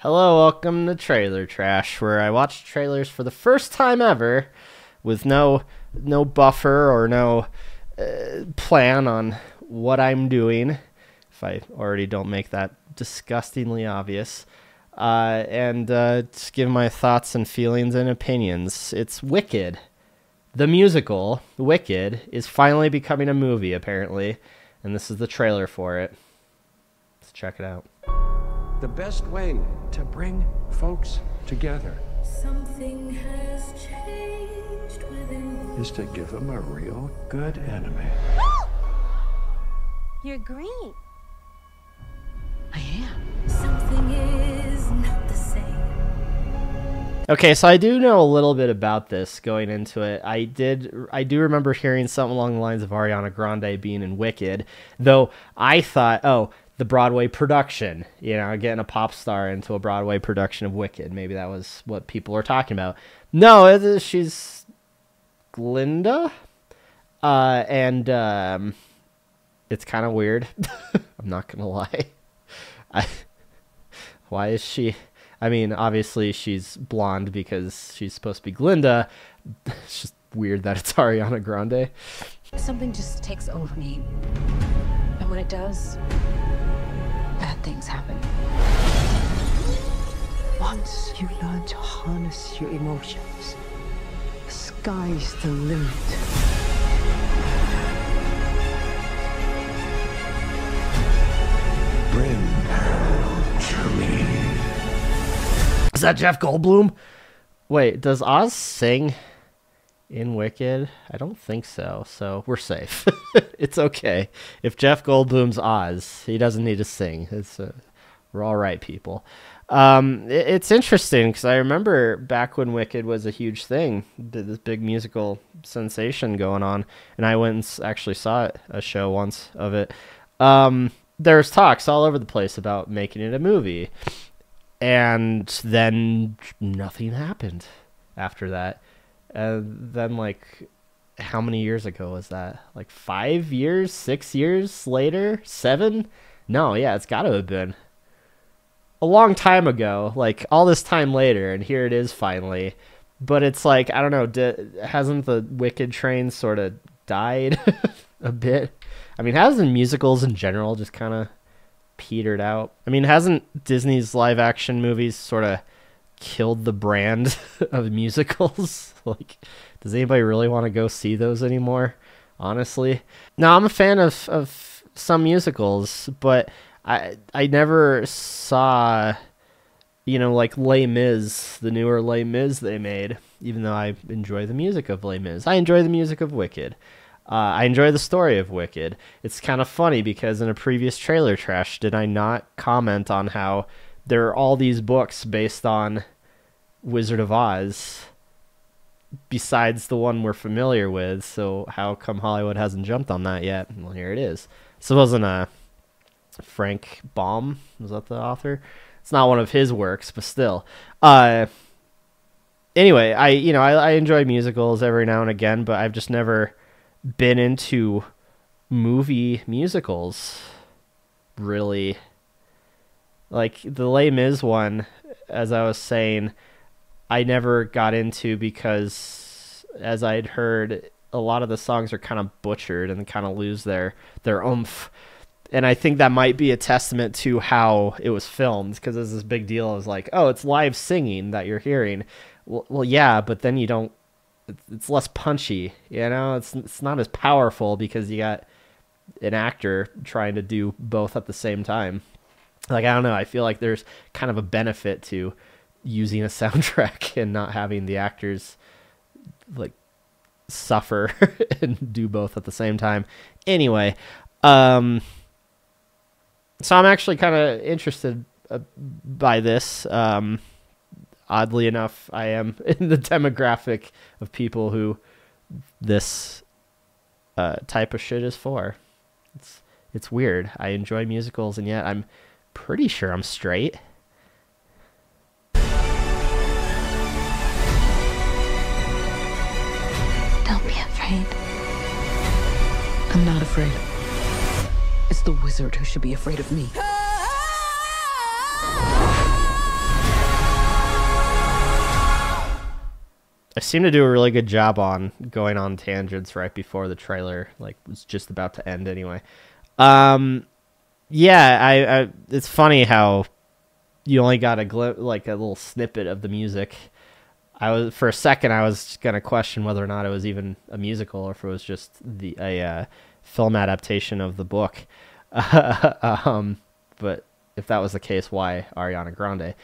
Hello, welcome to Trailer Trash, where I watch trailers for the first time ever with no buffer or no plan on what I'm doing, if I already don't make that disgustingly obvious, and just give my thoughts and feelings and opinions. It's Wicked. The musical, Wicked, is finally becoming a movie, apparently, and this is the trailer for it. Let's check it out. The best way to bring folks together Something has changed within is to give them a real good enemy. You're green. I am. something is not the same. Okay, so I do know a little bit about this going into it. I do remember hearing something along the lines of Ariana Grande being in Wicked, though I thought, oh, the Broadway production, getting a pop star into a Broadway production of Wicked. Maybe that was what people were talking about. No, she's Glinda, and it's kind of weird. I'm not gonna lie. Why is she? I mean, obviously she's blonde because she's supposed to be Glinda. It's just weird that it's Ariana Grande. Something just takes over me. And when it does, bad things happen. Once you learn to harness your emotions, the sky's the limit. Bring her to me. Is that Jeff Goldblum? Wait, does Oz sing in Wicked? I don't think so, so we're safe. It's okay. If Jeff Goldblum's Oz, he doesn't need to sing. We're all right, people. It's interesting because I remember back when Wicked was a huge thing, this big musical sensation going on, and I went and actually saw a show once of it. There's talks all over the place about making it a movie, and then nothing happened after that. And then, like, how many years ago was that? Like 5 years, 6 years later, 7? No, yeah, it's got to have been a long time ago, like all this time later, and here it is finally. But it's like, I don't know, hasn't the Wicked train sort of died a bit? I mean, hasn't musicals in general just kind of petered out? I mean, hasn't Disney's live action movies sort of killed the brand of musicals? Like, does anybody really want to go see those anymore? Honestly, now I'm a fan of some musicals, but I never saw, like Les Mis, the newer Les Mis they made, even though I enjoy the music of Les Mis. I enjoy the music of Wicked. I enjoy the story of Wicked. It's kind of funny because in a previous Trailer Trash, did I not comment on how there are all these books based on Wizard of Oz besides the one we're familiar with, so how come Hollywood hasn't jumped on that yet? Well, here it is. So it wasn't Frank Baum, was that the author? It's not one of his works, but still. Anyway, I enjoy musicals every now and again, but I've just never been into movie musicals, really. Like the Les Mis one, as I was saying, I never got into because, as I'd heard, a lot of the songs are kind of butchered and kind of lose their oomph. And I think that might be a testament to how it was filmed, because there's this big deal. It was like, oh, it's live singing that you're hearing. Well, yeah, but then you don't. It's less punchy, It's not as powerful because you got an actor trying to do both at the same time. Like, I don't know. I feel like there's kind of a benefit to using a soundtrack and not having the actors like suffer and do both at the same time. Anyway, so I'm actually kind of interested by this. Oddly enough, I am in the demographic of people who this type of shit is for. It's weird. I enjoy musicals, and yet I'm pretty sure I'm straight. Don't be afraid. I'm not afraid. It's the wizard who should be afraid of me. I seem to do a really good job on going on tangents right before the trailer like was just about to end anyway. Yeah, I it's funny how you only got like a little snippet of the music. For a second I was gonna question whether or not it was even a musical or if it was just a film adaptation of the book. But if that was the case, why Ariana Grande?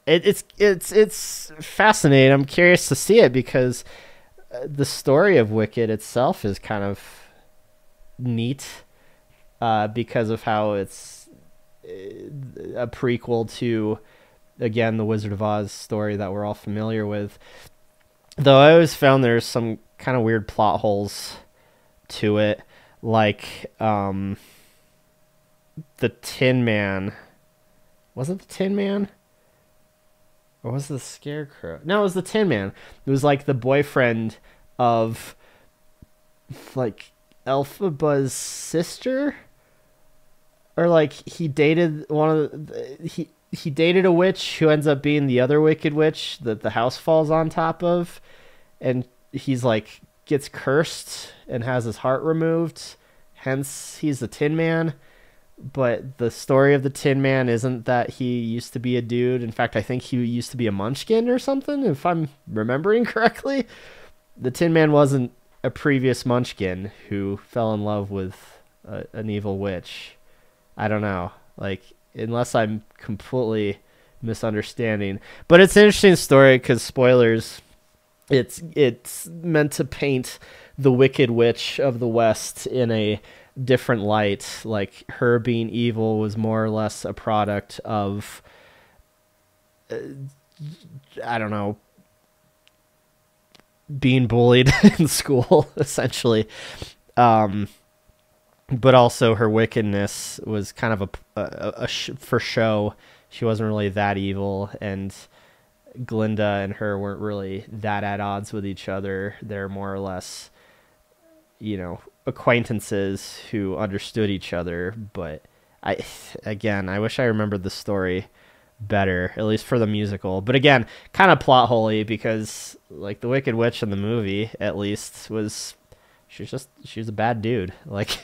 It's fascinating. I'm curious to see it because the story of Wicked itself is kind of neat because of how it's a prequel to, again, the Wizard of Oz story that we're all familiar with. Though I always found there's some kind of weird plot holes to it, like the Tin Man. Was it the Tin Man? Or was it the Scarecrow? No, it was the Tin Man. It was like the boyfriend of like Elphaba's sister, or like he dated he dated a witch who ends up being the other Wicked Witch that the house falls on top of, and he's like gets cursed and has his heart removed. Hence, he's the Tin Man. But the story of the Tin Man isn't that he used to be a dude. In fact, I think he used to be a munchkin or something, if I'm remembering correctly. The Tin Man wasn't a previous munchkin who fell in love with an evil witch. I don't know. Like, unless I'm completely misunderstanding. But it's an interesting story because, spoilers, it's meant to paint the Wicked Witch of the West in a different light. Like, her being evil was more or less a product of I don't know, being bullied in school, essentially. But also her wickedness was kind of a for show. She wasn't really that evil, and Glinda and her weren't really that at odds with each other. They're more or less, you know, acquaintances who understood each other. But I wish I remembered the story better, at least for the musical. But again, kind of plot holey, because like the Wicked Witch in the movie, at least, she was a bad dude. Like,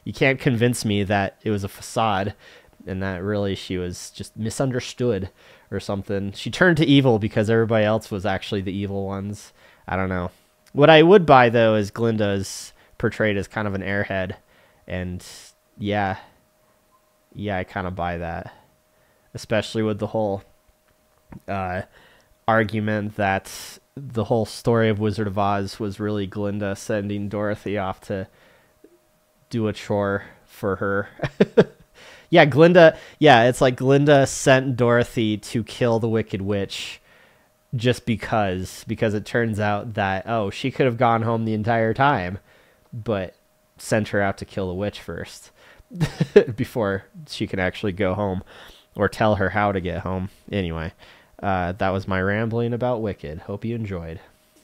you can't convince me that it was a facade and that really she was just misunderstood or something. She turned to evil because everybody else was actually the evil ones. I don't know. What I would buy, though, is Glinda is portrayed as kind of an airhead. And yeah, I kind of buy that. Especially with the whole argument that the whole story of Wizard of Oz was really Glinda sending Dorothy off to do a chore for her. Yeah, Glinda. Yeah, it's like Glinda sent Dorothy to kill the Wicked Witch just because it turns out that, oh, she could have gone home the entire time, but sent her out to kill the witch first before she can actually go home or tell her how to get home. Anyway, that was my rambling about Wicked. Hope you enjoyed.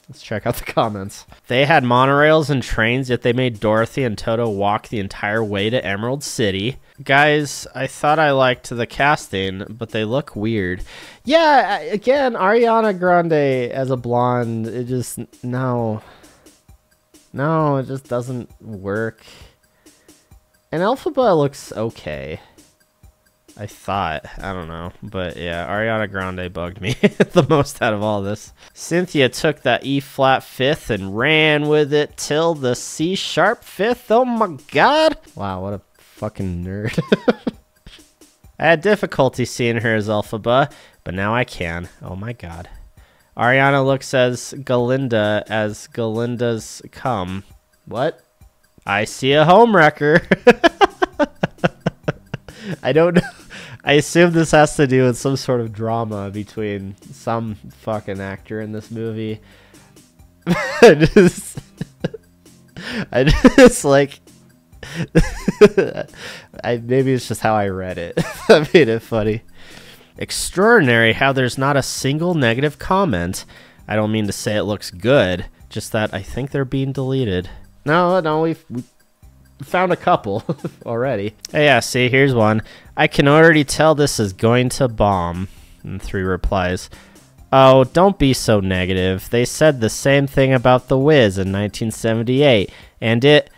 Let's check out the comments. They had monorails and trains, yet they made Dorothy and Toto walk the entire way to Emerald City. Guys, I thought I liked the casting, but they look weird. Yeah, again, Ariana Grande as a blonde, it just, no, it just doesn't work. And Elphaba looks okay, I thought. I don't know. But yeah, Ariana Grande bugged me the most out of all this. Cynthia took that E-flat fifth and ran with it till the C-sharp fifth. Oh my god. Wow, what a fucking nerd. I had difficulty seeing her as Elphaba, but now I can. Oh my god. Ariana looks as Galinda as Galinda's cum. What? I see a homewrecker. I don't know. I assume this has to do with some sort of drama between some fucking actor in this movie. I just like, maybe it's just how I read it. That made it funny. Extraordinary how there's not a single negative comment. I don't mean to say it looks good, just that I think they're being deleted. No, we found a couple already. Hey, yeah, see, here's one. I can already tell this is going to bomb. And 3 replies. Oh, don't be so negative. They said the same thing about The Wiz in 1978, and it...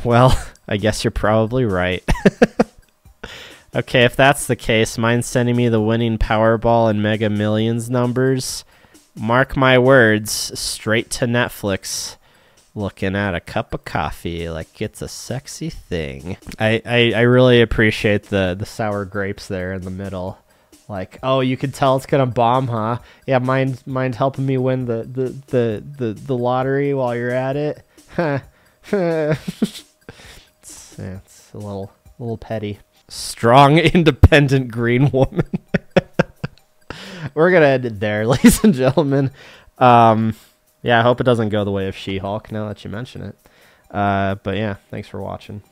Well, I guess you're probably right. Okay, if that's the case, mind sending me the winning Powerball and Mega Millions numbers? Mark my words, straight to Netflix. Looking at a cup of coffee like it's a sexy thing. I really appreciate the sour grapes there in the middle. Like, oh, you can tell it's gonna bomb, huh? Yeah, mind helping me win the lottery while you're at it? it's a little petty. Strong, independent green woman. We're gonna end it there, ladies and gentlemen. Yeah, I hope it doesn't go the way of She-Hulk now that you mention it. But yeah, thanks for watching.